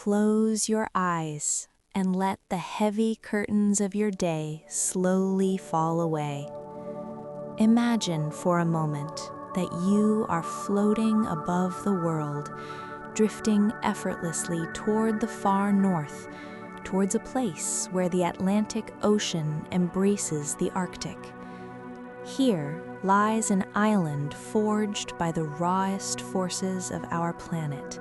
Close your eyes and let the heavy curtains of your day slowly fall away. Imagine for a moment that you are floating above the world, drifting effortlessly toward the far north, towards a place where the Atlantic Ocean embraces the Arctic. Here lies an island forged by the rawest forces of our planet,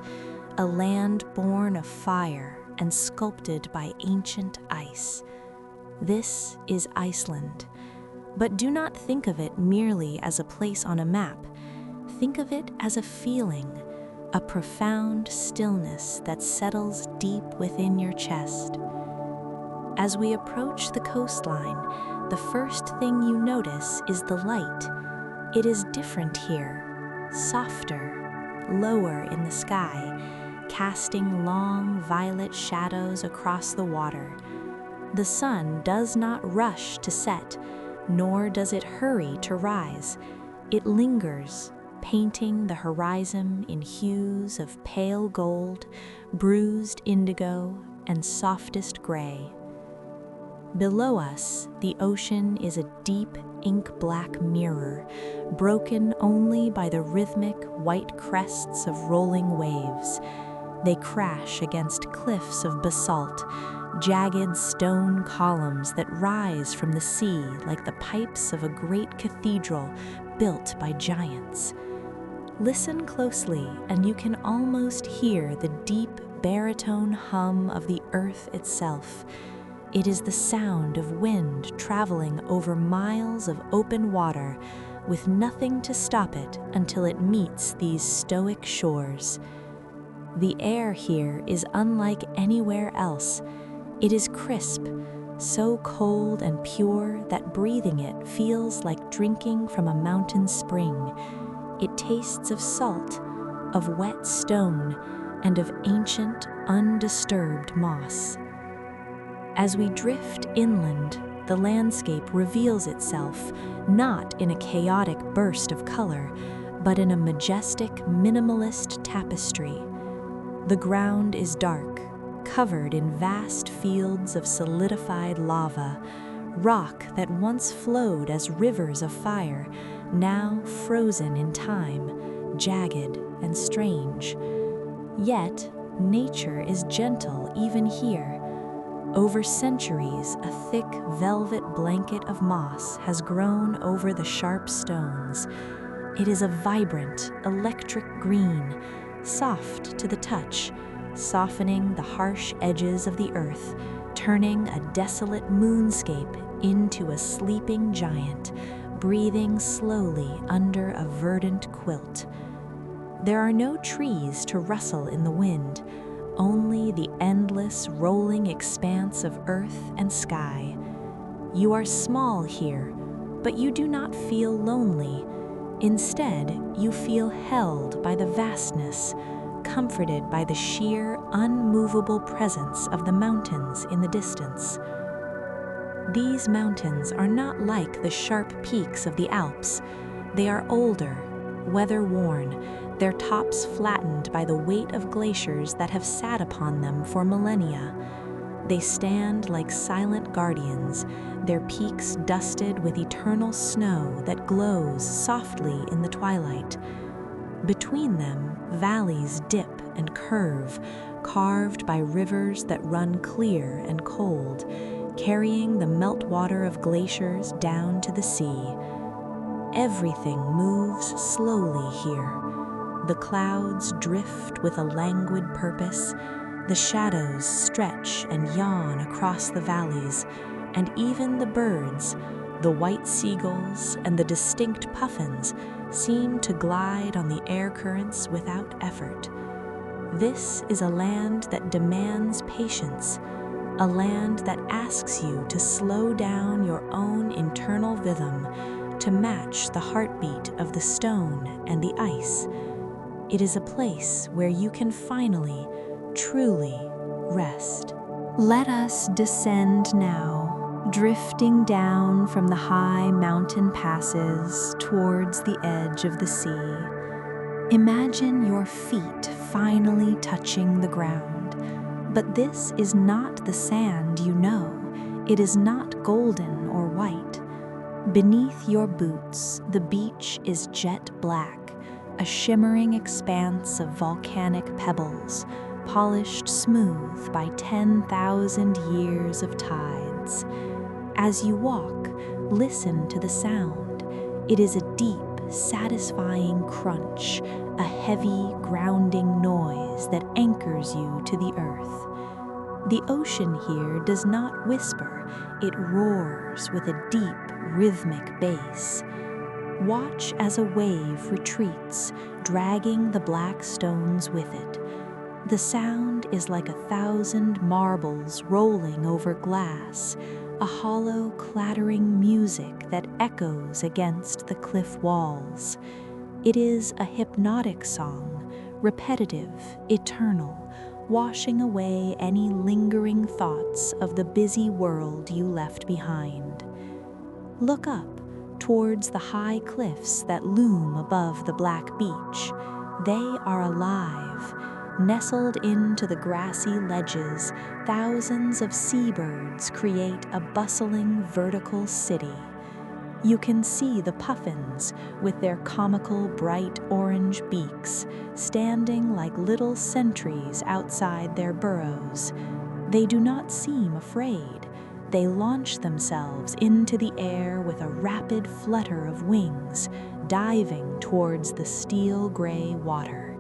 a land born of fire and sculpted by ancient ice. This is Iceland. But do not think of it merely as a place on a map. Think of it as a feeling, a profound stillness that settles deep within your chest. As we approach the coastline, the first thing you notice is the light. It is different here, softer, lower in the sky, casting long violet shadows across the water. The sun does not rush to set, nor does it hurry to rise. It lingers, painting the horizon in hues of pale gold, bruised indigo, and softest gray. Below us, the ocean is a deep ink-black mirror, broken only by the rhythmic white crests of rolling waves. They crash against cliffs of basalt, jagged stone columns that rise from the sea like the pipes of a great cathedral built by giants. Listen closely, and you can almost hear the deep baritone hum of the earth itself. It is the sound of wind traveling over miles of open water, with nothing to stop it until it meets these stoic shores. The air here is unlike anywhere else. It is crisp, so cold and pure that breathing it feels like drinking from a mountain spring. It tastes of salt, of wet stone, and of ancient, undisturbed moss. As we drift inland, the landscape reveals itself, not in a chaotic burst of color, but in a majestic, minimalist tapestry. The ground is dark, covered in vast fields of solidified lava, rock that once flowed as rivers of fire, now frozen in time, jagged and strange. Yet, nature is gentle even here. Over centuries, a thick velvet blanket of moss has grown over the sharp stones. It is a vibrant, electric green, soft to the touch, softening the harsh edges of the earth, turning a desolate moonscape into a sleeping giant, breathing slowly under a verdant quilt. There are no trees to rustle in the wind, only the endless rolling expanse of earth and sky. You are small here, but you do not feel lonely. Instead, you feel held by the vastness, comforted by the sheer, unmovable presence of the mountains in the distance. These mountains are not like the sharp peaks of the Alps. They are older, weather-worn, their tops flattened by the weight of glaciers that have sat upon them for millennia. They stand like silent guardians, their peaks dusted with eternal snow that glows softly in the twilight. Between them, valleys dip and curve, carved by rivers that run clear and cold, carrying the meltwater of glaciers down to the sea. Everything moves slowly here. The clouds drift with a languid purpose, the shadows stretch and yawn across the valleys, and even the birds, the white seagulls and the distinct puffins, seem to glide on the air currents without effort. This is a land that demands patience, a land that asks you to slow down your own internal rhythm to match the heartbeat of the stone and the ice. It is a place where you can finally, truly rest. Let us descend now, drifting down from the high mountain passes towards the edge of the sea. Imagine your feet finally touching the ground, But this is not the sand you know. It is not golden or white. Beneath your boots, the beach is jet black, a shimmering expanse of volcanic pebbles, polished smooth by 10,000 years of tides. As you walk, listen to the sound. It is a deep, satisfying crunch, a heavy, grounding noise that anchors you to the earth. The ocean here does not whisper, it roars with a deep, rhythmic bass. Watch as a wave retreats, dragging the black stones with it. The sound is like 1,000 marbles rolling over glass, a hollow, clattering music that echoes against the cliff walls. It is a hypnotic song, repetitive, eternal, washing away any lingering thoughts of the busy world you left behind. Look up towards the high cliffs that loom above the black beach. They are alive. Nestled into the grassy ledges, thousands of seabirds create a bustling vertical city. You can see the puffins with their comical bright orange beaks standing like little sentries outside their burrows. They do not seem afraid. They launch themselves into the air with a rapid flutter of wings, diving towards the steel-gray water.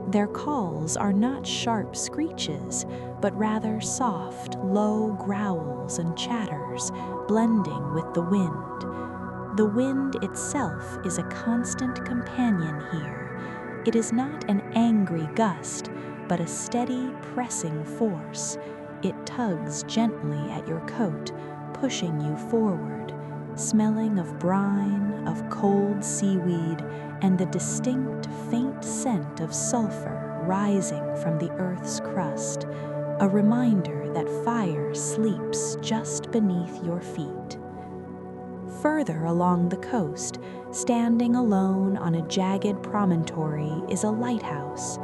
Their calls are not sharp screeches, but rather soft, low growls and chatters, blending with the wind. The wind itself is a constant companion here. It is not an angry gust, but a steady, pressing force. It tugs gently at your coat, pushing you forward, smelling of brine, of cold seaweed, and the distinct, faint scent of sulfur rising from the earth's crust, a reminder that fire sleeps just beneath your feet. Further along the coast, standing alone on a jagged promontory, is a lighthouse.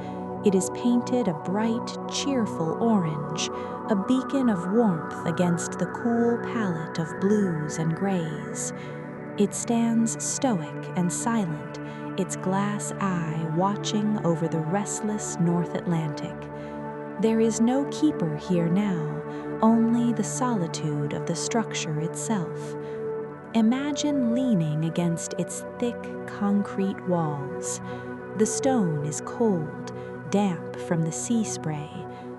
It is painted a bright, cheerful orange, a beacon of warmth against the cool palette of blues and grays. It stands stoic and silent, its glass eye watching over the restless North Atlantic. There is no keeper here now, only the solitude of the structure itself. Imagine leaning against its thick concrete walls. The stone is cold, damp from the sea spray,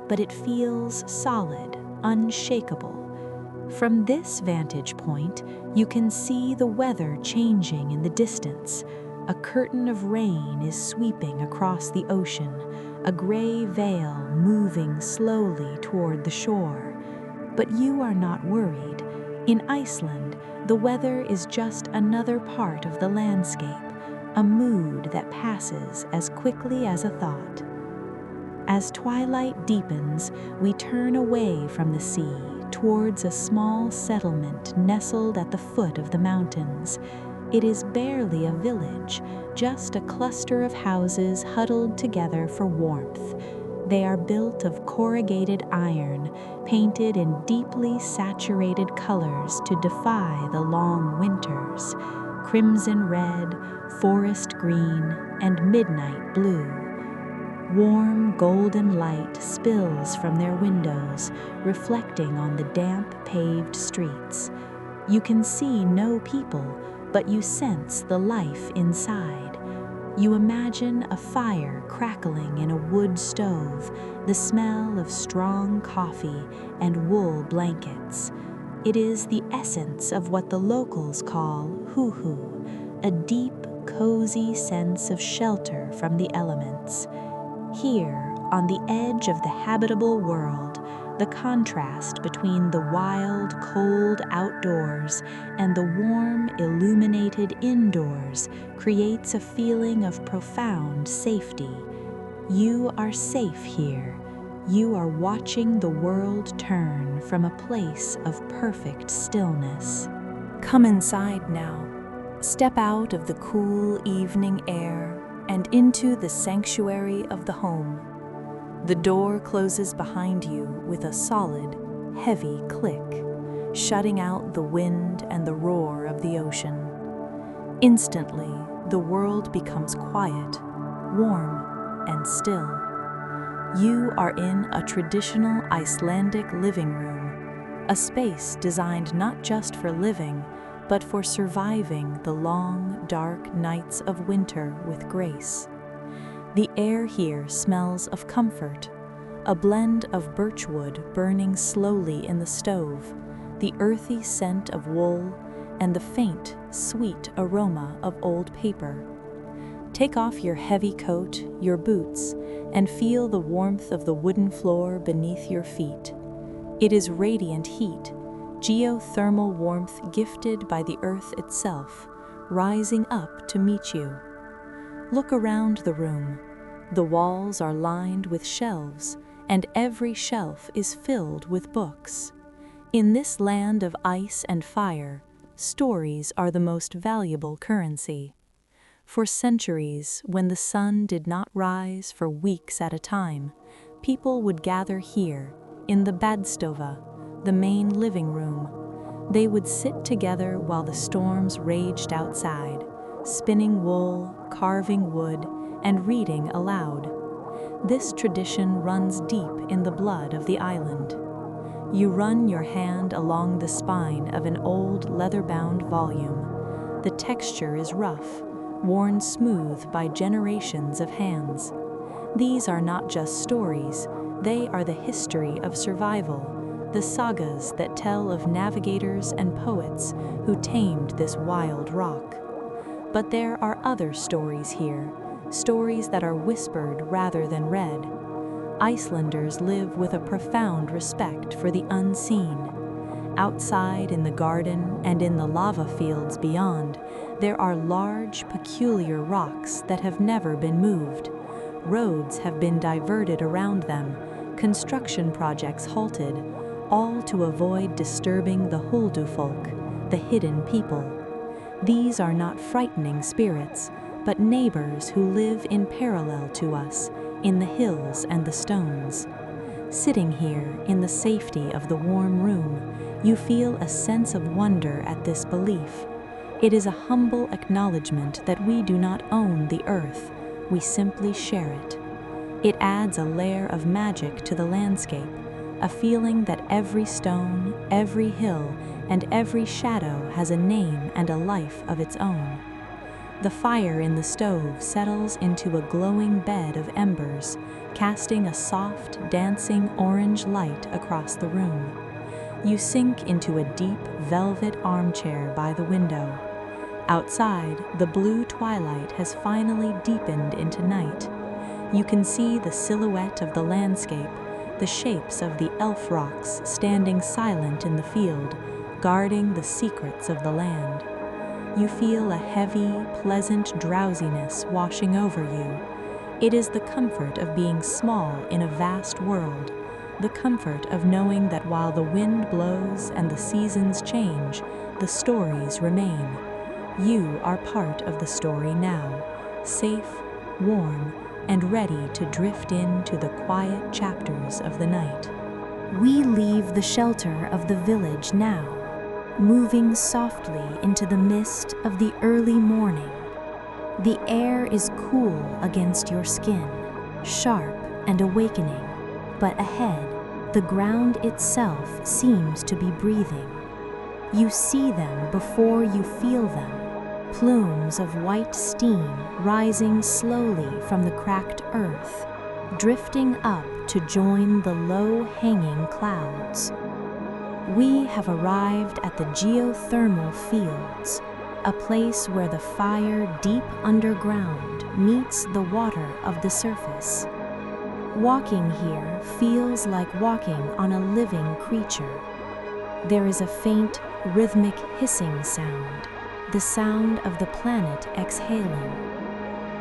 but it feels solid, unshakable. From this vantage point, you can see the weather changing in the distance. A curtain of rain is sweeping across the ocean, a gray veil moving slowly toward the shore. But you are not worried. In Iceland, the weather is just another part of the landscape, a mood that passes as quickly as a thought. As twilight deepens, we turn away from the sea towards a small settlement nestled at the foot of the mountains. It is barely a village, just a cluster of houses huddled together for warmth. They are built of corrugated iron, painted in deeply saturated colors to defy the long winters: crimson red, forest green, and midnight blue. Warm, golden light spills from their windows, reflecting on the damp, paved streets. You can see no people, but you sense the life inside. You imagine a fire crackling in a wood stove, the smell of strong coffee and wool blankets. It is the essence of what the locals call hoo-hoo, a deep, cozy sense of shelter from the elements. Here, on the edge of the habitable world, the contrast between the wild, cold outdoors and the warm, illuminated indoors creates a feeling of profound safety. You are safe here. You are watching the world turn from a place of perfect stillness. Come inside now. Step out of the cool evening air and into the sanctuary of the home. The door closes behind you with a solid, heavy click, shutting out the wind and the roar of the ocean. Instantly, the world becomes quiet, warm, and still. You are in a traditional Icelandic living room, a space designed not just for living, but for surviving the long, dark nights of winter with grace. The air here smells of comfort, a blend of birchwood burning slowly in the stove, the earthy scent of wool, and the faint, sweet aroma of old paper. Take off your heavy coat, your boots, and feel the warmth of the wooden floor beneath your feet. It is radiant heat, geothermal warmth gifted by the earth itself, rising up to meet you. Look around the room. The walls are lined with shelves, and every shelf is filled with books. In this land of ice and fire, stories are the most valuable currency. For centuries, when the sun did not rise for weeks at a time, people would gather here, in the badstova, the main living room. They would sit together while the storms raged outside, spinning wool, carving wood, and reading aloud. This tradition runs deep in the blood of the island. You run your hand along the spine of an old leather-bound volume. The texture is rough, worn smooth by generations of hands. These are not just stories, they are the history of survival, the sagas that tell of navigators and poets who tamed this wild rock. But there are other stories here, stories that are whispered rather than read. Icelanders live with a profound respect for the unseen. Outside in the garden and in the lava fields beyond, there are large, peculiar rocks that have never been moved. Roads have been diverted around them, construction projects halted, all to avoid disturbing the Huldufolk, the hidden people. These are not frightening spirits, but neighbors who live in parallel to us, in the hills and the stones. Sitting here in the safety of the warm room, you feel a sense of wonder at this belief. It is a humble acknowledgement that we do not own the earth, we simply share it. It adds a layer of magic to the landscape, a feeling that every stone, every hill, and every shadow has a name and a life of its own. The fire in the stove settles into a glowing bed of embers, casting a soft, dancing orange light across the room. You sink into a deep velvet armchair by the window. Outside, the blue twilight has finally deepened into night. You can see the silhouette of the landscape, the shapes of the elf rocks standing silent in the field, guarding the secrets of the land. You feel a heavy, pleasant drowsiness washing over you. It is the comfort of being small in a vast world, the comfort of knowing that while the wind blows and the seasons change, the stories remain. You are part of the story now, safe, warm, and ready to drift into the quiet chapters of the night. We leave the shelter of the village now, moving softly into the mist of the early morning. The air is cool against your skin, sharp and awakening, but ahead, the ground itself seems to be breathing. You see them before you feel them, plumes of white steam rising slowly from the cracked earth, drifting up to join the low-hanging clouds. We have arrived at the geothermal fields, a place where the fire deep underground meets the water of the surface. Walking here feels like walking on a living creature. There is a faint, rhythmic hissing sound, the sound of the planet exhaling.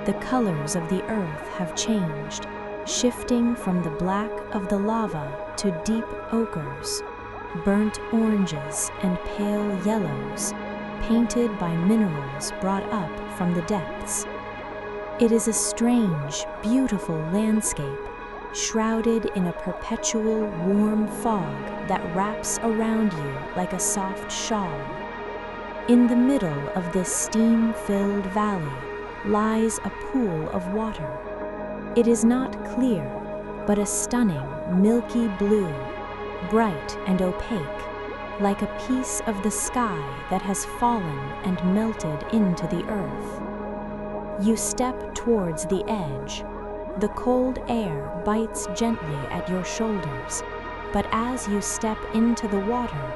The colors of the earth have changed, shifting from the black of the lava to deep ochres, burnt oranges and pale yellows, painted by minerals brought up from the depths. It is a strange, beautiful landscape, shrouded in a perpetual warm fog that wraps around you like a soft shawl. In the middle of this steam-filled valley lies a pool of water. It is not clear, but a stunning, milky blue, bright and opaque, like a piece of the sky that has fallen and melted into the earth. You step towards the edge. The cold air bites gently at your shoulders, but as you step into the water,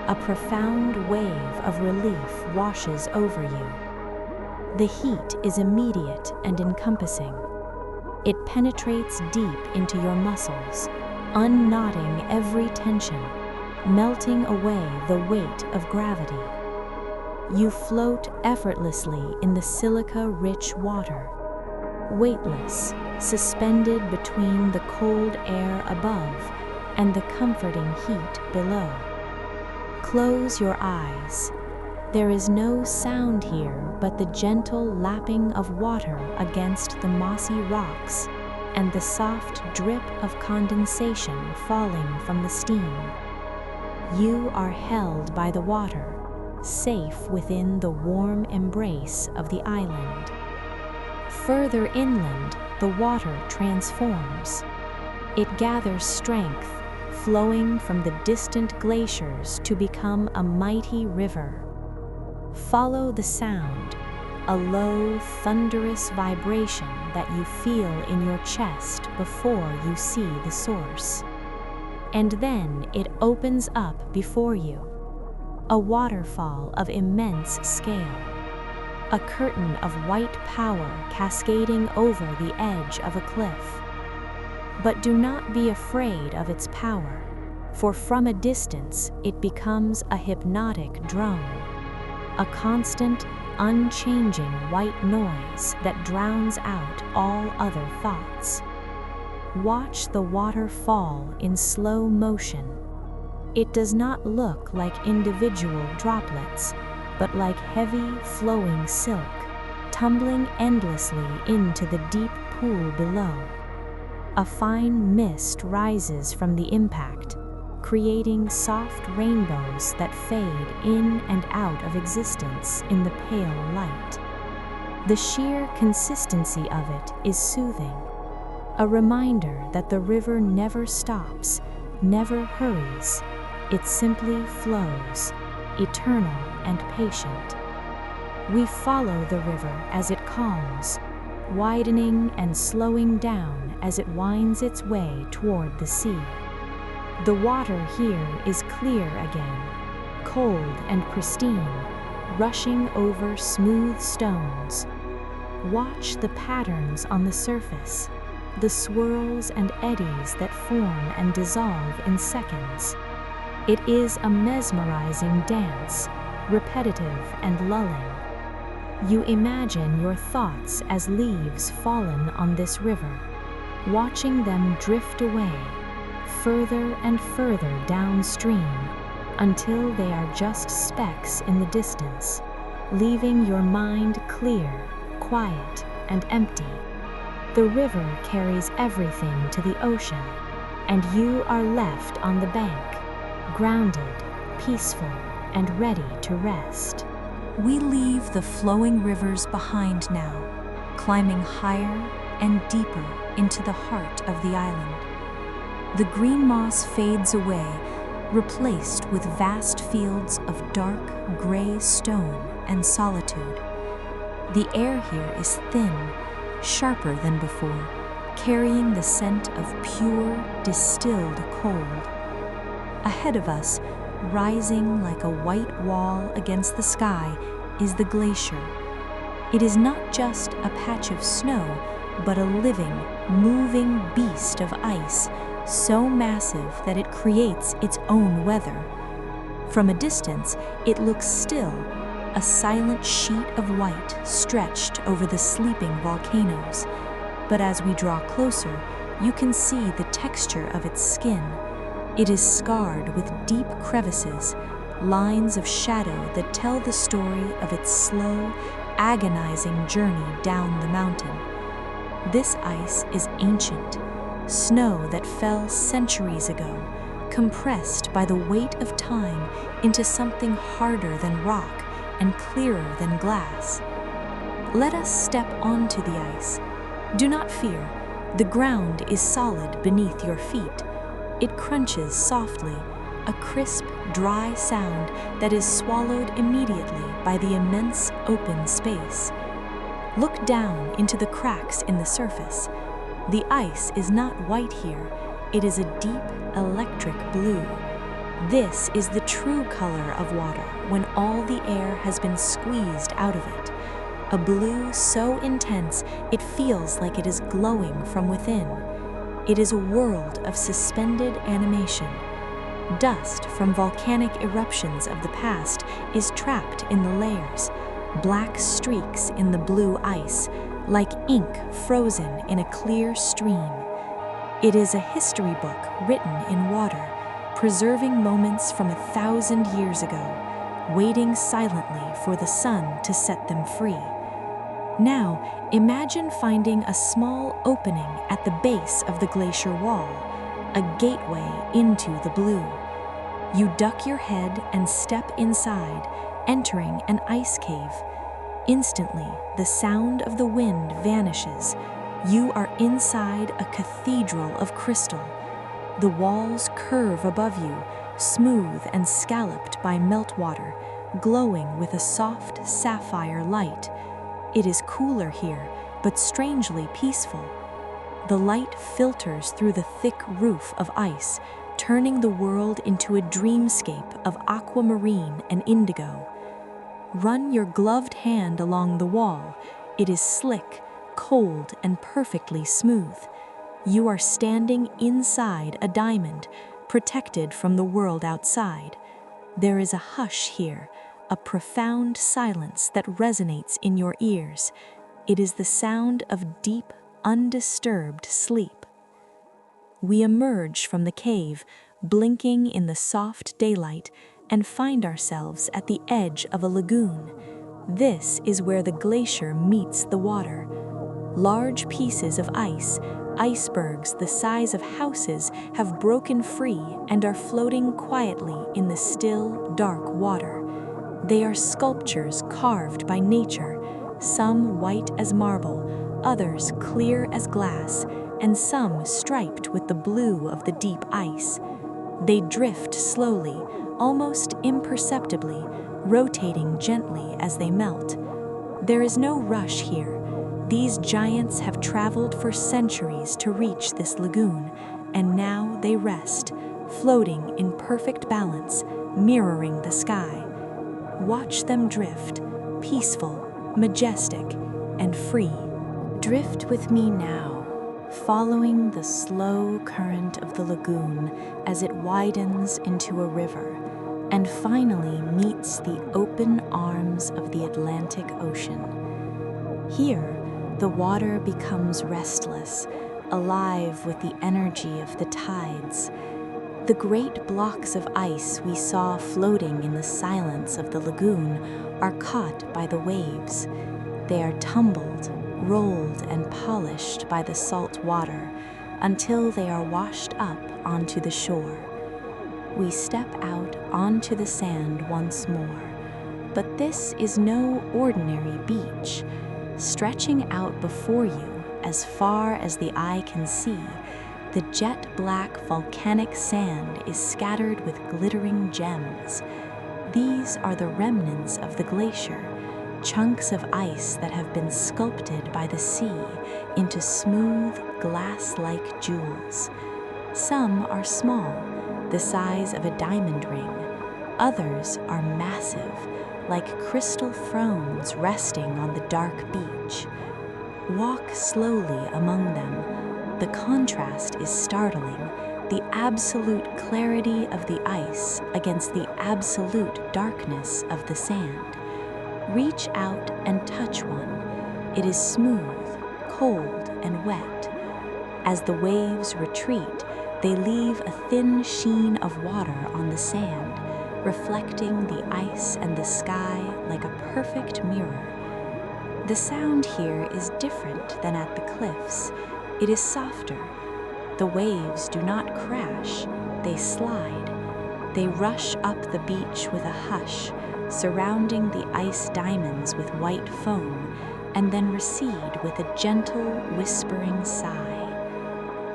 a profound wave of relief washes over you. The heat is immediate and encompassing. It penetrates deep into your muscles, unknotting every tension, melting away the weight of gravity. You float effortlessly in the silica-rich water, weightless, suspended between the cold air above and the comforting heat below. Close your eyes. There is no sound here but the gentle lapping of water against the mossy rocks and the soft drip of condensation falling from the steam. You are held by the water, safe within the warm embrace of the island. Further inland, the water transforms. It gathers strength, flowing from the distant glaciers to become a mighty river. Follow the sound, a low, thunderous vibration that you feel in your chest before you see the source. And then it opens up before you, a waterfall of immense scale, a curtain of white power cascading over the edge of a cliff. But do not be afraid of its power, for from a distance it becomes a hypnotic drone, a constant, unchanging white noise that drowns out all other thoughts. Watch the water fall in slow motion. It does not look like individual droplets, but like heavy, flowing silk, tumbling endlessly into the deep pool below. A fine mist rises from the impact, creating soft rainbows that fade in and out of existence in the pale light. The sheer consistency of it is soothing, a reminder that the river never stops, never hurries. It simply flows, eternal and patient. We follow the river as it calms, widening and slowing down as it winds its way toward the sea. The water here is clear again, cold and pristine, rushing over smooth stones. Watch the patterns on the surface, the swirls and eddies that form and dissolve in seconds. It is a mesmerizing dance, repetitive and lulling. You imagine your thoughts as leaves fallen on this river, watching them drift away, further and further downstream, until they are just specks in the distance, leaving your mind clear, quiet, and empty. The river carries everything to the ocean, and you are left on the bank, grounded, peaceful, and ready to rest. We leave the flowing rivers behind now, climbing higher and deeper into the heart of the island. The green moss fades away, replaced with vast fields of dark, gray stone and solitude. The air here is thin, sharper than before, carrying the scent of pure, distilled cold. Ahead of us, rising like a white wall against the sky, is the glacier. It is not just a patch of snow, but a living, moving beast of ice, so massive that it creates its own weather. From a distance, it looks still, a silent sheet of white stretched over the sleeping volcanoes. But as we draw closer, you can see the texture of its skin. It is scarred with deep crevices, lines of shadow that tell the story of its slow, agonizing journey down the mountain. This ice is ancient, snow that fell centuries ago, compressed by the weight of time into something harder than rock and clearer than glass. Let us step onto the ice. Do not fear, the ground is solid beneath your feet. It crunches softly, a crisp, dry sound that is swallowed immediately by the immense open space. Look down into the cracks in the surface. The ice is not white here, it is a deep, electric blue. This is the true color of water when all the air has been squeezed out of it. A blue so intense it feels like it is glowing from within. It is a world of suspended animation. Dust from volcanic eruptions of the past is trapped in the layers, black streaks in the blue ice, like ink frozen in a clear stream. It is a history book written in water, preserving moments from 1,000 years ago, waiting silently for the sun to set them free. Now, imagine finding a small opening at the base of the glacier wall, a gateway into the blue. You duck your head and step inside, entering an ice cave. Instantly, the sound of the wind vanishes. You are inside a cathedral of crystal. The walls curve above you, smooth and scalloped by meltwater, glowing with a soft sapphire light. It is cooler here, but strangely peaceful. The light filters through the thick roof of ice, turning the world into a dreamscape of aquamarine and indigo. Run your gloved hand along the wall. It is slick, cold, and perfectly smooth. You are standing inside a diamond, protected from the world outside. There is a hush here, a profound silence that resonates in your ears. It is the sound of deep, undisturbed sleep. We emerge from the cave, blinking in the soft daylight, and find ourselves at the edge of a lagoon. This is where the glacier meets the water. Large pieces of ice, icebergs the size of houses, have broken free and are floating quietly in the still, dark water. They are sculptures carved by nature, some white as marble, others clear as glass, and some striped with the blue of the deep ice. They drift slowly, almost imperceptibly, rotating gently as they melt. There is no rush here. These giants have traveled for centuries to reach this lagoon, and now they rest, floating in perfect balance, mirroring the sky. Watch them drift, peaceful, majestic, and free. Drift with me now, following the slow current of the lagoon as it widens into a river and finally meets the open arms of the Atlantic Ocean. Here, the water becomes restless, alive with the energy of the tides. The great blocks of ice we saw floating in the silence of the lagoon are caught by the waves. They are tumbled, rolled, and polished by the salt water until they are washed up onto the shore. We step out onto the sand once more, but this is no ordinary beach. Stretching out before you, as far as the eye can see, the jet-black volcanic sand is scattered with glittering gems. These are the remnants of the glacier, chunks of ice that have been sculpted by the sea into smooth, glass-like jewels. Some are small, the size of a diamond ring. Others are massive, like crystal thrones resting on the dark beach. Walk slowly among them. The contrast is startling, the absolute clarity of the ice against the absolute darkness of the sand. Reach out and touch one. It is smooth, cold, and wet. As the waves retreat, they leave a thin sheen of water on the sand, reflecting the ice and the sky like a perfect mirror. The sound here is different than at the cliffs. It is softer, The waves do not crash, they slide. They rush up the beach with a hush, surrounding the ice diamonds with white foam, and then recede with a gentle, whispering sigh.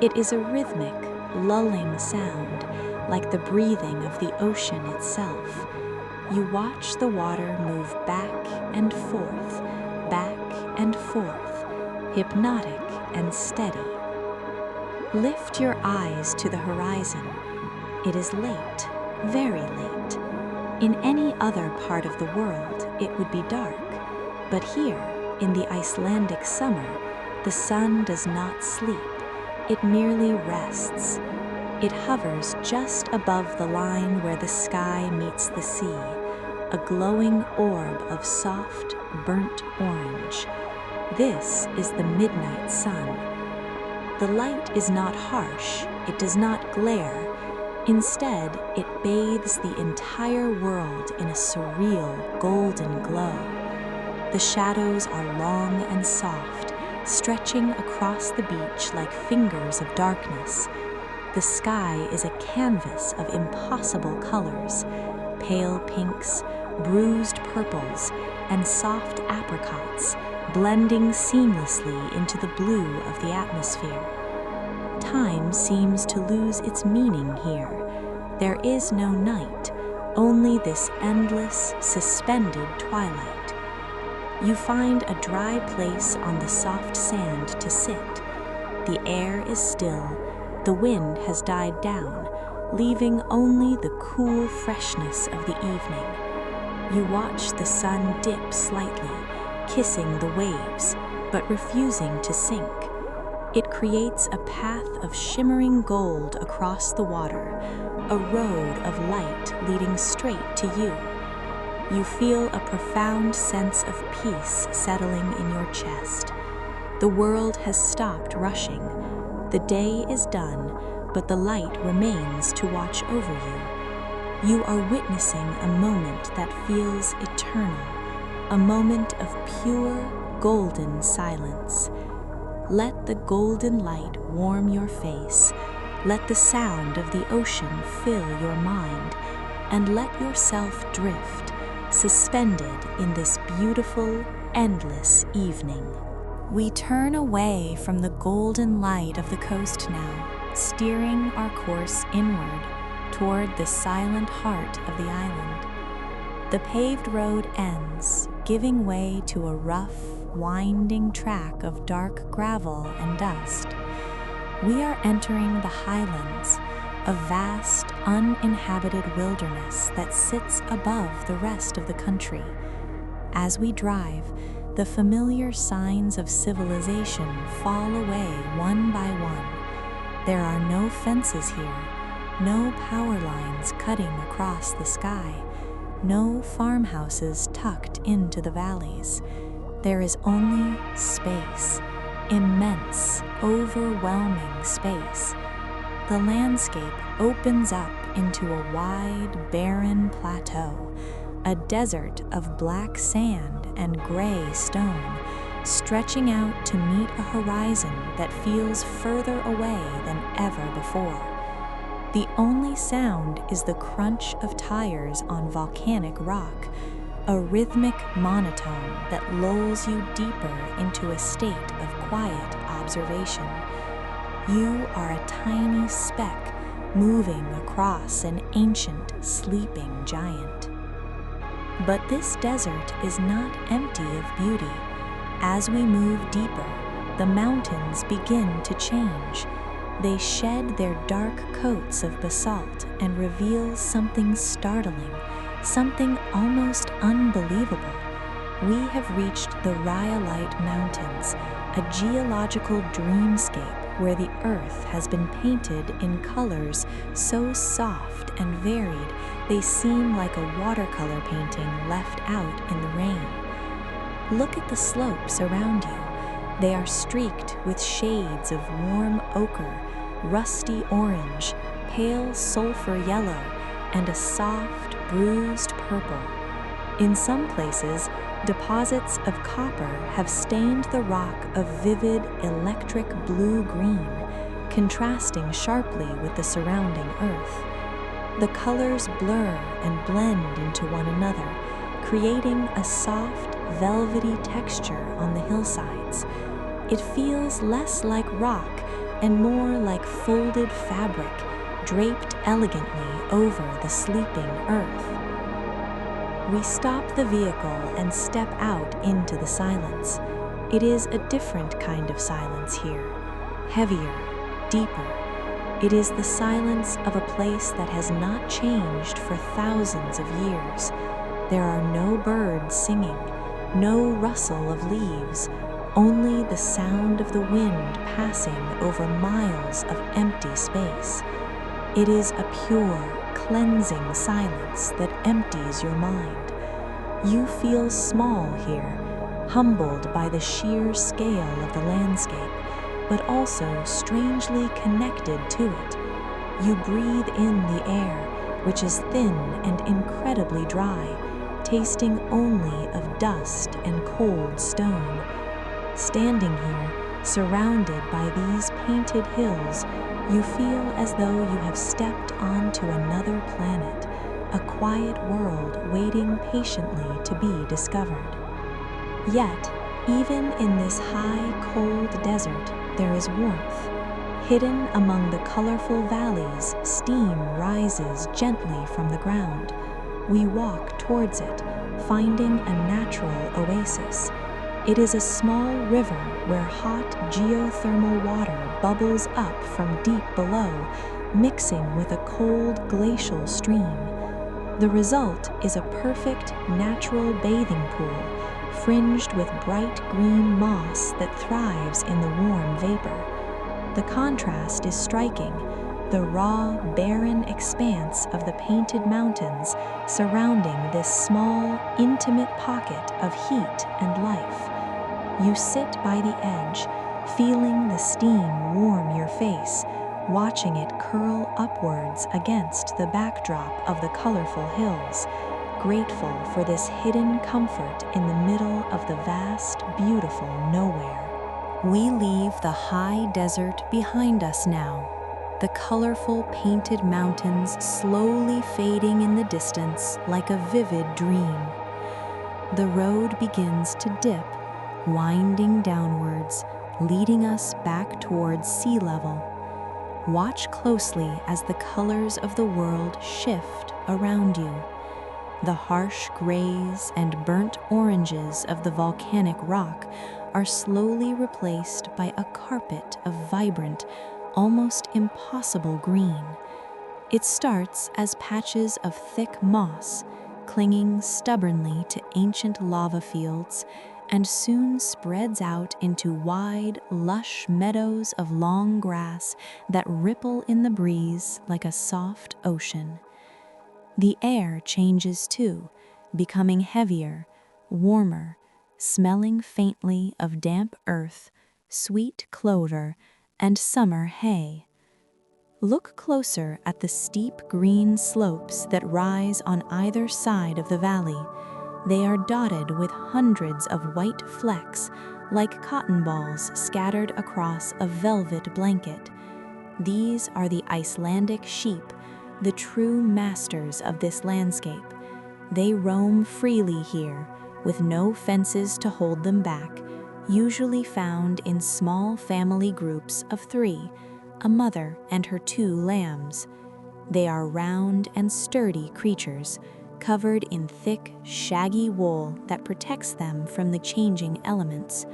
It is a rhythmic, lulling sound, like the breathing of the ocean itself. You watch the water move back and forth, hypnotic and steady. Lift your eyes to the horizon. It is late, very late. In any other part of the world, it would be dark, but here, in the Icelandic summer, the sun does not sleep, it merely rests. It hovers just above the line where the sky meets the sea, a glowing orb of soft, burnt orange. This is the midnight sun. The light is not harsh, it does not glare. Instead, it bathes the entire world in a surreal golden glow. The shadows are long and soft, stretching across the beach like fingers of darkness. The sky is a canvas of impossible colors, pale pinks, bruised purples, and soft apricots, blending seamlessly into the blue of the atmosphere. Time seems to lose its meaning here. There is no night, only this endless, suspended twilight. You find a dry place on the soft sand to sit. The air is still, the wind has died down, leaving only the cool freshness of the evening. You watch the sun dip slightly, kissing the waves, but refusing to sink. It creates a path of shimmering gold across the water, a road of light leading straight to you. You feel a profound sense of peace settling in your chest. The world has stopped rushing. The day is done, but the light remains to watch over you. You are witnessing a moment that feels eternal, a moment of pure, golden silence. Let the golden light warm your face. Let the sound of the ocean fill your mind, and let yourself drift, suspended in this beautiful, endless evening. We turn away from the golden light of the coast now, steering our course inward toward the silent heart of the island. The paved road ends, giving way to a rough, winding track of dark gravel and dust. We are entering the highlands, a vast, uninhabited wilderness that sits above the rest of the country. As we drive, the familiar signs of civilization fall away one by one. There are no fences here, no power lines cutting across the sky, no farmhouses tucked into the valleys. There is only space, immense, overwhelming space. The landscape opens up into a wide, barren plateau, a desert of black sand and gray stone, stretching out to meet a horizon that feels further away than ever before. The only sound is the crunch of tires on volcanic rock, a rhythmic monotone that lulls you deeper into a state of quiet observation. You are a tiny speck moving across an ancient, sleeping giant. But this desert is not empty of beauty. As we move deeper, the mountains begin to change. They shed their dark coats of basalt and reveal something startling, something almost unbelievable. We have reached the Rhyolite Mountains, a geological dreamscape where the earth has been painted in colors so soft and varied they seem like a watercolor painting left out in the rain. Look at the slopes around you. They are streaked with shades of warm ochre, rusty orange, pale sulfur yellow, and a soft, bruised purple. In some places, deposits of copper have stained the rock a vivid electric blue-green. contrasting sharply with the surrounding earth. The colors blur and blend into one another, creating a soft, velvety texture on the hillsides. It feels less like rock and more like folded fabric, draped elegantly over the sleeping earth. We stop the vehicle and step out into the silence. It is a different kind of silence here, heavier, deeper. It is the silence of a place that has not changed for thousands of years. There are no birds singing, no rustle of leaves, only the sound of the wind passing over miles of empty space. It is a pure, cleansing silence that empties your mind. You feel small here, humbled by the sheer scale of the landscape, but also strangely connected to it. You breathe in the air, which is thin and incredibly dry, tasting only of dust and cold stone. Standing here, surrounded by these painted hills, you feel as though you have stepped onto another planet, a quiet world waiting patiently to be discovered. Yet, even in this high, cold desert, there is warmth. Hidden among the colorful valleys, steam rises gently from the ground. We walk towards it, finding a natural oasis. It is a small river where hot geothermal water bubbles up from deep below, mixing with a cold glacial stream. The result is a perfect natural bathing pool, fringed with bright green moss that thrives in the warm vapor. The contrast is striking, the raw, barren expanse of the painted mountains surrounding this small, intimate pocket of heat and life. You sit by the edge, feeling the steam warm your face, watching it curl upwards against the backdrop of the colorful hills, grateful for this hidden comfort in the middle of the vast, beautiful nowhere. We leave the high desert behind us now, the colorful painted mountains slowly fading in the distance like a vivid dream. The road begins to dip, winding downwards, leading us back towards sea level. Watch closely as the colors of the world shift around you. The harsh grays and burnt oranges of the volcanic rock are slowly replaced by a carpet of vibrant, almost impossible green. It starts as patches of thick moss, clinging stubbornly to ancient lava fields, and soon spreads out into wide, lush meadows of long grass that ripple in the breeze like a soft ocean. The air changes too, becoming heavier, warmer, smelling faintly of damp earth, sweet clover, and summer hay. Look closer at the steep green slopes that rise on either side of the valley. They are dotted with hundreds of white flecks, like cotton balls scattered across a velvet blanket. These are the Icelandic sheep, the true masters of this landscape. They roam freely here, with no fences to hold them back, usually found in small family groups of 3, a mother and her 2 lambs. They are round and sturdy creatures, covered in thick, shaggy wool that protects them from the changing elements.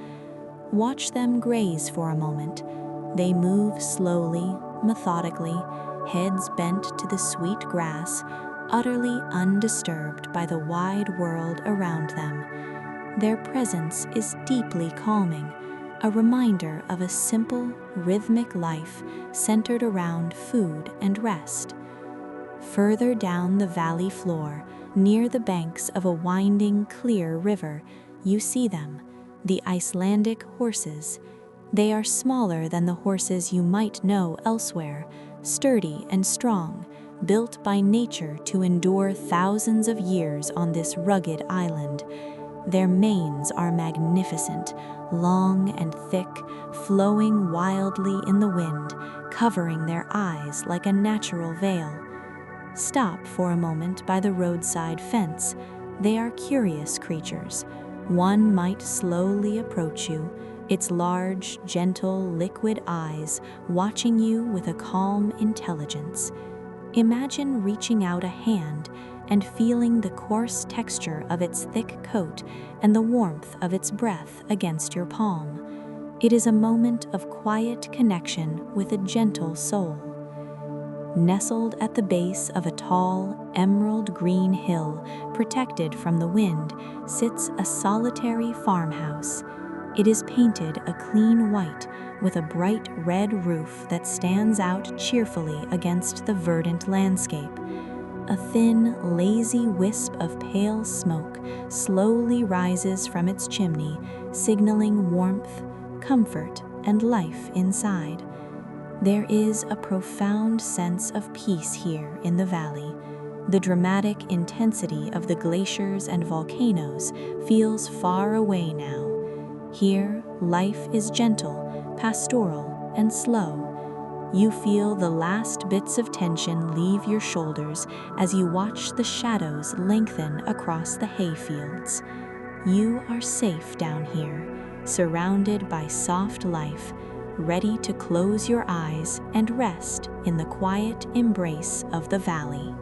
Watch them graze for a moment. They move slowly, methodically, heads bent to the sweet grass, utterly undisturbed by the wide world around them. Their presence is deeply calming, a reminder of a simple, rhythmic life centered around food and rest. Further down the valley floor, near the banks of a winding, clear river, you see them, the Icelandic horses. They are smaller than the horses you might know elsewhere, sturdy and strong, built by nature to endure thousands of years on this rugged island. Their manes are magnificent, long and thick, flowing wildly in the wind, covering their eyes like a natural veil. Stop for a moment by the roadside fence. They are curious creatures. One might slowly approach you, its large, gentle, liquid eyes watching you with a calm intelligence. Imagine reaching out a hand and feeling the coarse texture of its thick coat and the warmth of its breath against your palm. It is a moment of quiet connection with a gentle soul. Nestled at the base of a tall, emerald green hill, protected from the wind, sits a solitary farmhouse. It is painted a clean white with a bright red roof that stands out cheerfully against the verdant landscape. A thin, lazy wisp of pale smoke slowly rises from its chimney, signaling warmth, comfort, and life inside. There is a profound sense of peace here in the valley. The dramatic intensity of the glaciers and volcanoes feels far away now. Here, life is gentle, pastoral, and slow. You feel the last bits of tension leave your shoulders as you watch the shadows lengthen across the hayfields. You are safe down here, surrounded by soft life, ready to close your eyes and rest in the quiet embrace of the valley.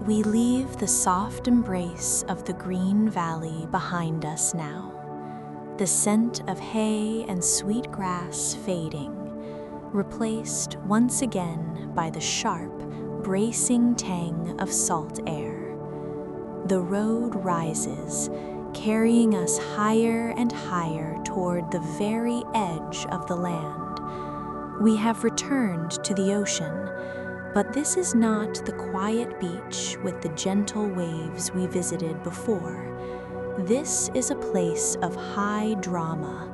We leave the soft embrace of the green valley behind us now, the scent of hay and sweet grass fading, replaced once again by the sharp, bracing tang of salt air. The road rises, carrying us higher and higher toward the very edge of the land. We have returned to the ocean, but this is not the quiet beach with the gentle waves we visited before. This is a place of high drama,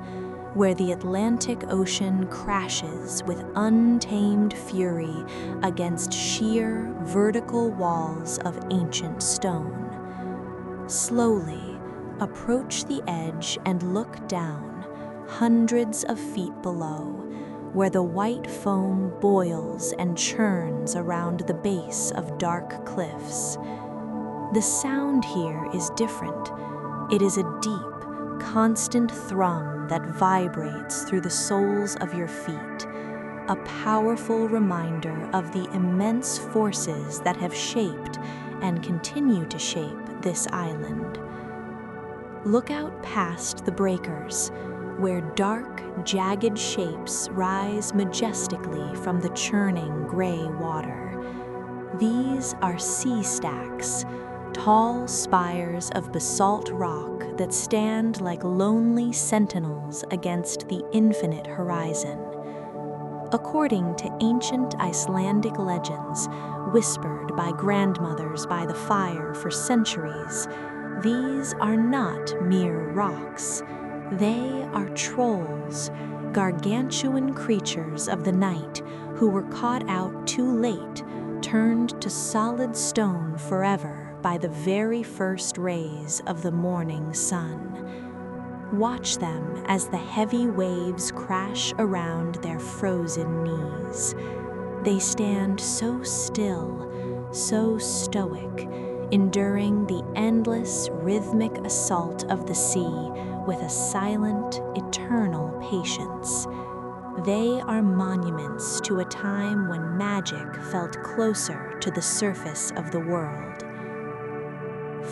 where the Atlantic Ocean crashes with untamed fury against sheer, vertical walls of ancient stone. Slowly, approach the edge and look down, hundreds of feet below, where the white foam boils and churns around the base of dark cliffs. The sound here is different. It is a deep, constant thrum that vibrates through the soles of your feet, a powerful reminder of the immense forces that have shaped and continue to shape this island. Look out past the breakers, where dark, jagged shapes rise majestically from the churning gray water. These are sea stacks, tall spires of basalt rock that stand like lonely sentinels against the infinite horizon. According to ancient Icelandic legends, whispered by grandmothers by the fire for centuries, these are not mere rocks. They are trolls, gargantuan creatures of the night who were caught out too late, turned to solid stone forever by the very first rays of the morning sun. Watch them as the heavy waves crash around their frozen knees. They stand so still, so stoic, enduring the endless, rhythmic assault of the sea with a silent, eternal patience. They are monuments to a time when magic felt closer to the surface of the world.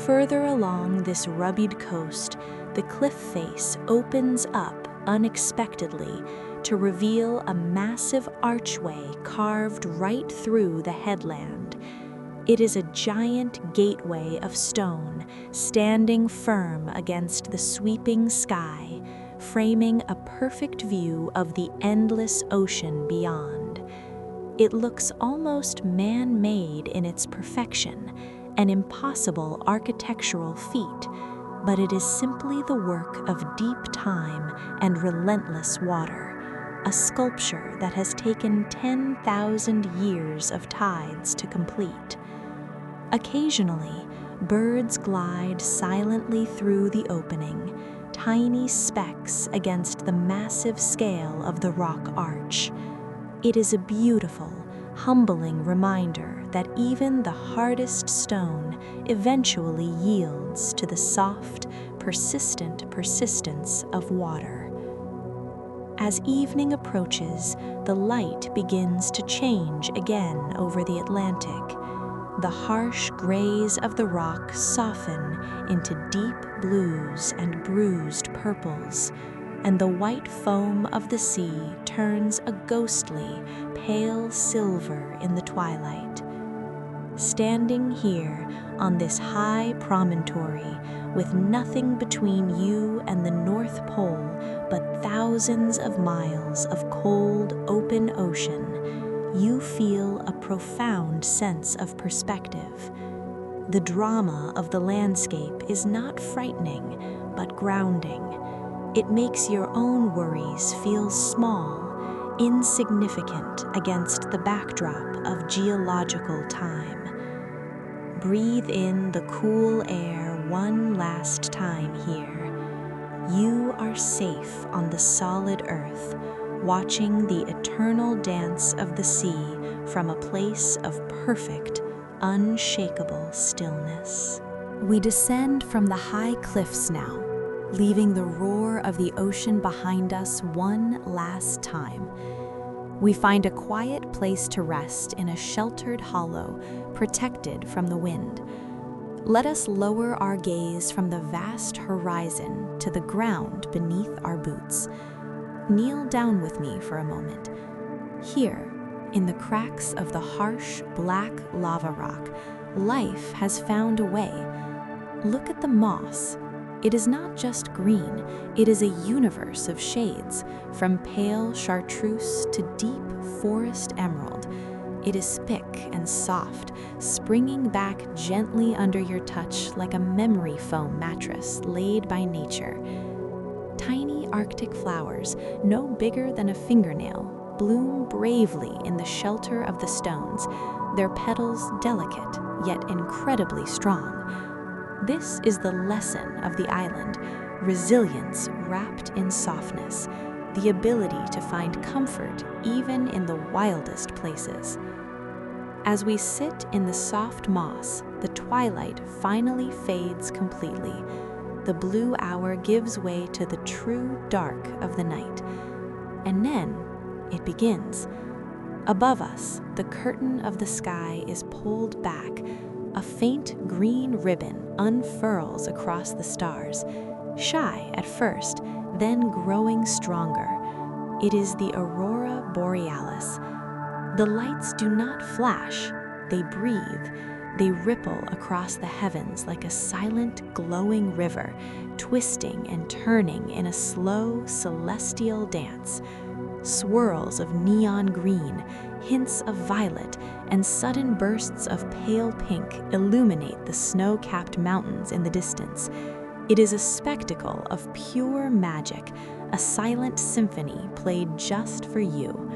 Further along this rugged coast, the cliff face opens up unexpectedly to reveal a massive archway carved right through the headland. It is a giant gateway of stone, standing firm against the sweeping sky, framing a perfect view of the endless ocean beyond. It looks almost man-made in its perfection, an impossible architectural feat, but it is simply the work of deep time and relentless water, a sculpture that has taken 10,000 years of tides to complete. Occasionally, birds glide silently through the opening, tiny specks against the massive scale of the rock arch. It is a beautiful, humbling reminder that even the hardest stone eventually yields to the soft, persistent persistence of water. As evening approaches, the light begins to change again over the Atlantic. The harsh grays of the rock soften into deep blues and bruised purples, and the white foam of the sea turns a ghostly, pale silver in the twilight. Standing here on this high promontory, with nothing between you and the North Pole but thousands of miles of cold, open ocean, you feel a profound sense of perspective. The drama of the landscape is not frightening, but grounding. It makes your own worries feel small, insignificant against the backdrop of geological time. Breathe in the cool air one last time here. You are safe on the solid earth, watching the eternal dance of the sea from a place of perfect, unshakable stillness. We descend from the high cliffs now, leaving the roar of the ocean behind us one last time. We find a quiet place to rest in a sheltered hollow, protected from the wind. Let us lower our gaze from the vast horizon to the ground beneath our boots. Kneel down with me for a moment. Here, in the cracks of the harsh, black lava rock, life has found a way. Look at the moss. It is not just green, it is a universe of shades, from pale chartreuse to deep forest emerald. It is thick and soft, springing back gently under your touch like a memory foam mattress laid by nature. Tiny Arctic flowers, no bigger than a fingernail, bloom bravely in the shelter of the stones, their petals delicate yet incredibly strong. This is the lesson of the island, resilience wrapped in softness, the ability to find comfort even in the wildest places. As we sit in the soft moss, the twilight finally fades completely. The blue hour gives way to the true dark of the night. And then it begins. Above us, the curtain of the sky is pulled back. A faint green ribbon unfurls across the stars, shy at first, then growing stronger. It is the aurora borealis. The lights do not flash, they breathe. They ripple across the heavens like a silent, glowing river, twisting and turning in a slow, celestial dance. Swirls of neon green, hints of violet, and sudden bursts of pale pink illuminate the snow-capped mountains in the distance. It is a spectacle of pure magic, a silent symphony played just for you.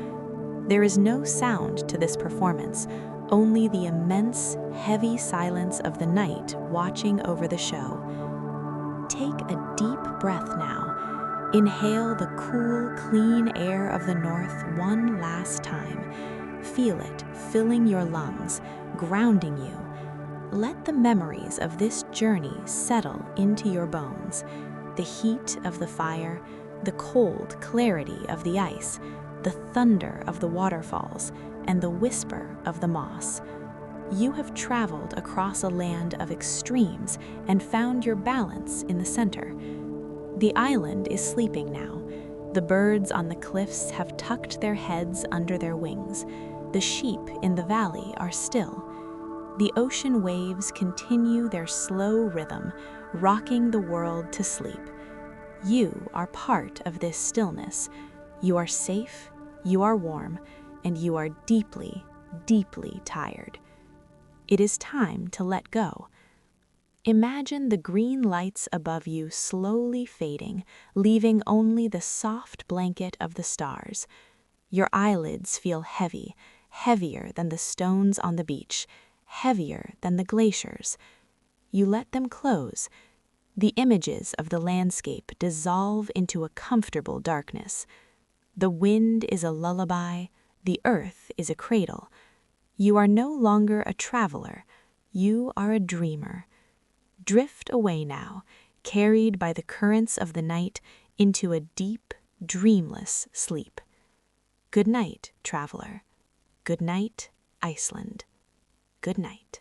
There is no sound to this performance, only the immense, heavy silence of the night watching over the show. Take a deep breath now. Inhale the cool, clean air of the north one last time. Feel it filling your lungs, grounding you. Let the memories of this journey settle into your bones. The heat of the fire, the cold clarity of the ice, the thunder of the waterfalls, and the whisper of the moss. You have traveled across a land of extremes and found your balance in the center. The island is sleeping now. The birds on the cliffs have tucked their heads under their wings. The sheep in the valley are still. The ocean waves continue their slow rhythm, rocking the world to sleep. You are part of this stillness. You are safe, you are warm, and you are deeply, deeply tired. It is time to let go. Imagine the green lights above you slowly fading, leaving only the soft blanket of the stars. Your eyelids feel heavy, heavier than the stones on the beach, heavier than the glaciers. You let them close. The images of the landscape dissolve into a comfortable darkness. The wind is a lullaby, The earth is a cradle. You are no longer a traveler. You are a dreamer. Drift away now, carried by the currents of the night into a deep, dreamless sleep. Good night, traveler. Good night, Iceland. Good night.